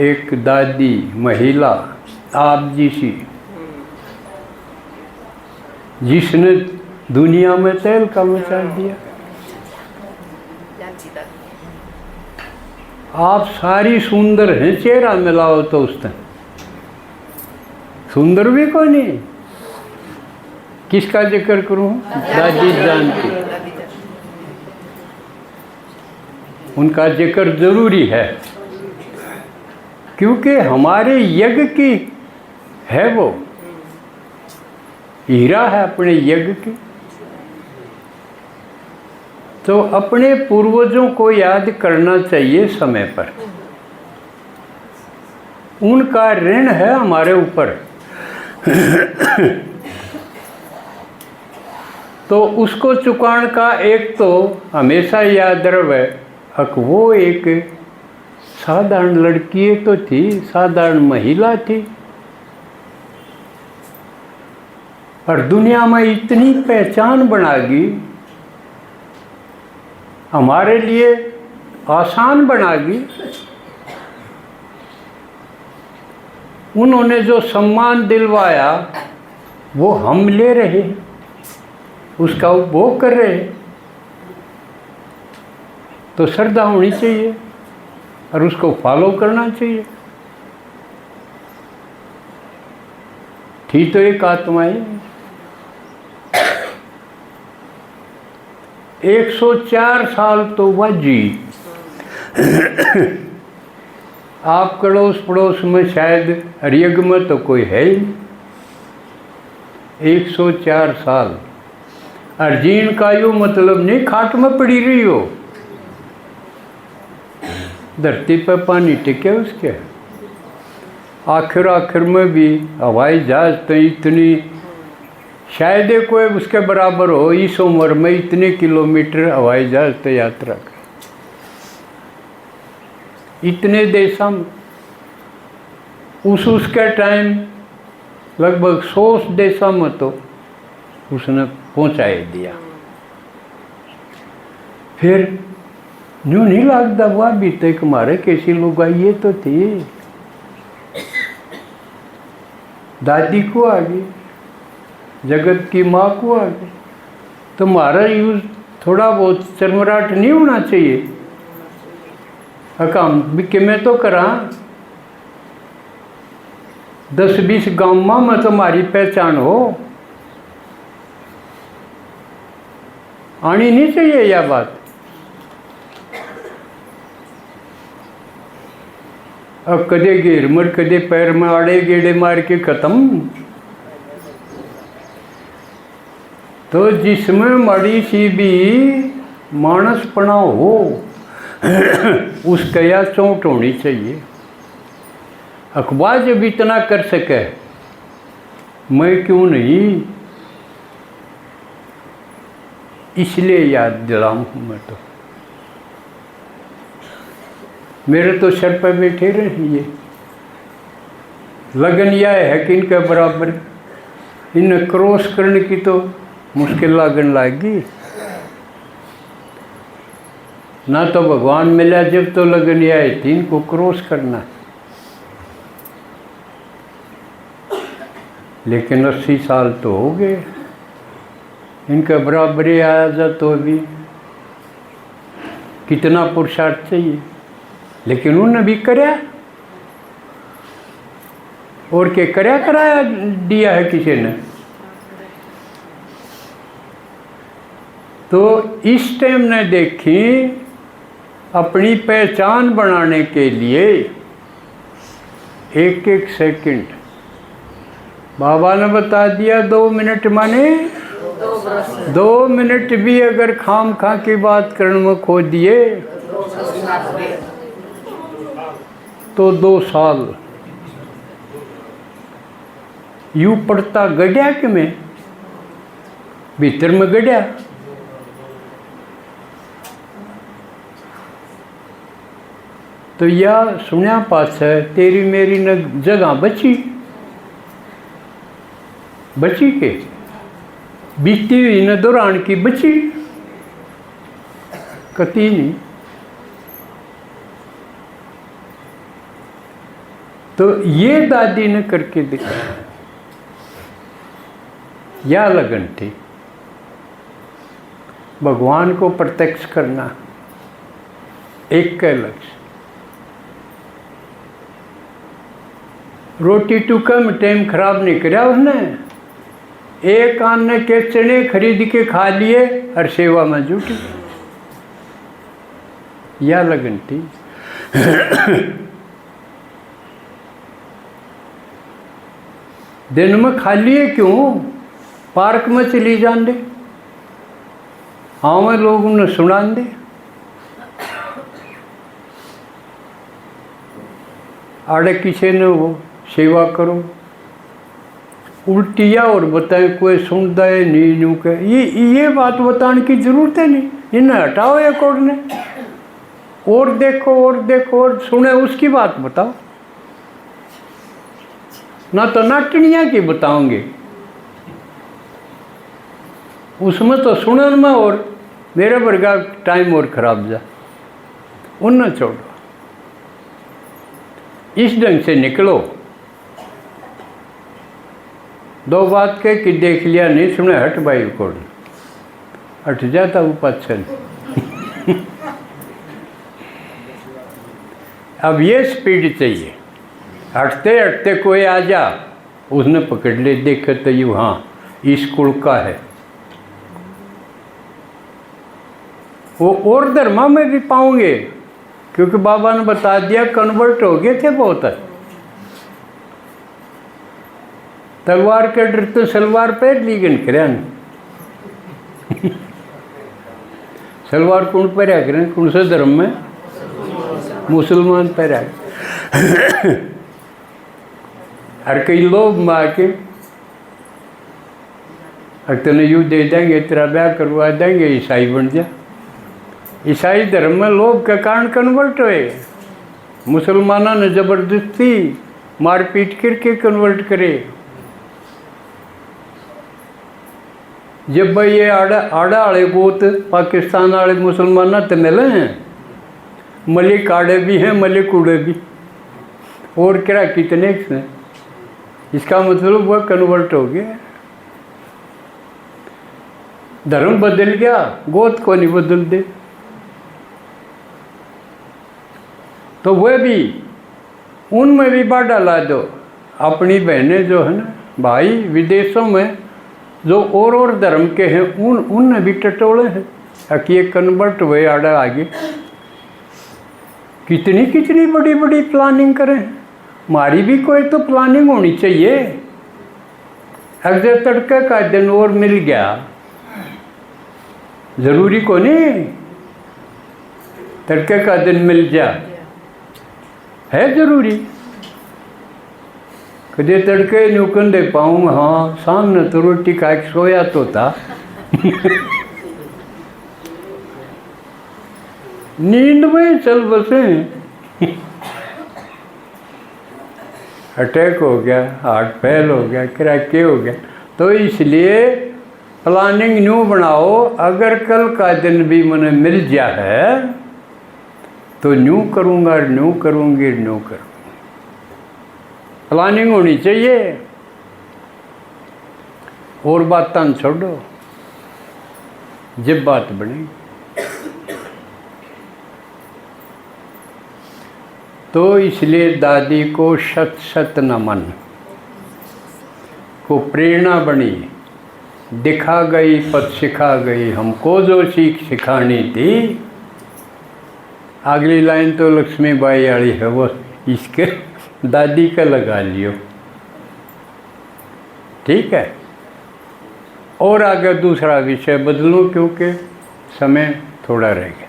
एक दादी महिला आप जैसी, जिसने दुनिया में तेल का मचा दिया। आप सारी सुंदर हैं, चेहरा मिलाओ तो उसने सुंदर भी कोई नहीं। किसका जिक्र करूं? दादी जान की। उनका जिक्र जरूरी है, क्योंकि हमारे यज्ञ की है, वो हीरा है अपने यज्ञ की। तो अपने पूर्वजों को याद करना चाहिए समय पर। उनका ऋण है हमारे ऊपर। तो उसको चुकाने का एक तो हमेशा याद रहे, वो एक साधारण लड़की तो थी, साधारण महिला थी, और दुनिया में इतनी पहचान बना दी, हमारे लिए आसान बना दी। उन्होंने जो सम्मान दिलवाया वो हम ले रहे, उसका उपभोग कर रहे। तो श्रद्धा होनी चाहिए और उसको फॉलो करना चाहिए। थी तो एक आत्माएं 104 साल तो वह जी। आप पड़ोस पड़ोस में शायद हरियग में तो कोई है ही। 104 साल और जीन का यूँ मतलब नहीं खाट में पड़ी रही हो, धरती पर पानी टिके उसके। आखिर में भी हवाई जहाज तो इतनी शायद कोई उसके बराबर हो इस उम्र में, इतने किलोमीटर हवाई जहाज तो यात्रा कर, इतने देशों में। उसके टाइम लगभग 100 देशों में तो उसने पहुंचा दिया। फिर यूँ नहीं लगता हुआ अभी तक हमारे कैसी लोग ये तो थी। दादी को आ गई, जगत की माँ को आ गई। तो हमारा यूज थोड़ा बहुत चरमराट नहीं होना चाहिए। काम भी मैं तो करा 10-20 गाँव में तुम्हारी पहचान हो, आनी नहीं चाहिए यह बात। अब कदे घेर मर, कदे पैर में आड़े गेड़े मार के खत्म। तो जिसमें मड़ी सी भी मानसपना हो उसका या चोट होनी चाहिए। अखबार जब इतना कर सके, मैं क्यों नहीं, इसलिए याद दिलाऊं मैं तो। मेरे तो सर पर बैठे रहे ये लगन, यह है कि इनके बराबर इन क्रॉस करने की तो मुश्किल लगन लागी ना। तो भगवान मिला जब तो लगन यह है थी इनको क्रॉस करना। लेकिन 80 साल तो हो गए, इनके बराबर ही आया जा तो भी कितना पुरुषार्थ चाहिए। लेकिन उन्होंने भी कराया, और क्या कराया दिया है किसी ने। तो इस टाइम ने देखी अपनी पहचान बनाने के लिए एक सेकंड बाबा ने बता दिया 2 मिनट माने 2 मिनट भी अगर खाम खा की बात करने में खो दिए तो 2 साल यूं पड़ता गड्या कि मैं भीतर में गड्या। तो यह सुनिया पास है तेरी मेरी न जगह बची के बीती हुई न दौरान की बची कती नहीं। तो ये दादी ने करके दिखाया, या लगन थी भगवान को प्रत्यक्ष करना, एक का लक्ष्य। रोटी टुका में टाइम खराब नहीं करा उसने, एक आने के चने खरीद के खा लिए और सेवा में जुटी, या लगन थी। दिन में खाली है क्यों, पार्क में चली जान दे, हाँ मैं लोग उन्हें सुना दे। आड़े किसी ने वो सेवा करो, उल्टिया और बताए कोई सुनता है नहीं न्यू के, ये बात बताने की जरूरत है नहीं, इन्हें हटाओ एक और ने, और देखो और देखो और सुने उसकी बात बताओ, ना तो नाटनिया की बताओगे, उसमें तो सुनने में और मेरे वर्गा टाइम और खराब जा, उन्हें छोड़ो, इस ढंग से निकलो। दो बात कह कि देख लिया नहीं सुने, हट भाई को हट जाता वो पाछल। अब ये स्पीड चाहिए, हटते हटते कोई आ जा, उसने पकड़ ले, देखे तो यू हाँ स्कूल का है। वो और धर्मा में भी पाओगे, क्योंकि बाबा ने बता दिया कन्वर्ट हो गए थे बहुत। तलवार के डर तो सलवार पहन ली गन करें, सलवार कौन पहरा करें, कौन से धर्म में, मुसलमान पहरा। हर कई लोग माँ के तेने यूँ दे देंगे, तेरा ब्याह करवा देंगे, ईसाई बन जा। ईसाई धर्म में लोग के कारण कन्वर्ट हुए, मुसलमानों ने जबरदस्ती मारपीट करके कन्वर्ट करे। जब भाई ये आड़ा आड़े गोत पाकिस्तान वाले मुसलमान तो मिले हैं, मलिक आड़े भी हैं मलिक उड़े भी, और क्या कितने हैं, इसका मतलब वह कन्वर्ट हो गया। धर्म बदल गया, गोत को नहीं बदल दे। तो वह भी उनमें भी बाढ़ ला दो। अपनी बहनें जो है ना भाई विदेशों में जो और धर्म के हैं उनने भी टटोले हैं कि ये कन्वर्ट हुए आड़ा आगे। कितनी कितनी बड़ी बड़ी प्लानिंग करें, हमारी भी कोई तो प्लानिंग होनी चाहिए। अगर तड़के का दिन और मिल गया, जरूरी को नहीं तड़के का दिन मिल जा, है जरूरी। कदे तड़के न्यूकन दे पाऊँ, हाँ सामने तो रोटी खा के सोया तो था। नींद में चल बसे, अटैक हो गया, हार्ट फेल हो गया, क्रैके हो गया। तो इसलिए प्लानिंग न्यू बनाओ, अगर कल का दिन भी मुझे मिल जा है तो न्यू करूँगा, न्यू करूँगी, न्यू करूँगा। प्लानिंग होनी चाहिए, और बातें छोड़ो, जब बात बनेगी। तो इसलिए दादी को शत शत नमन, को प्रेरणा बनी, दिखा गई पथ सिखा गई, हमको जो सीख सिखानी थी। अगली लाइन तो लक्ष्मीबाई वाली है, वो इसके दादी का लगा लियो, ठीक है। और आगे दूसरा विषय बदलूं क्योंकि समय थोड़ा रह गया।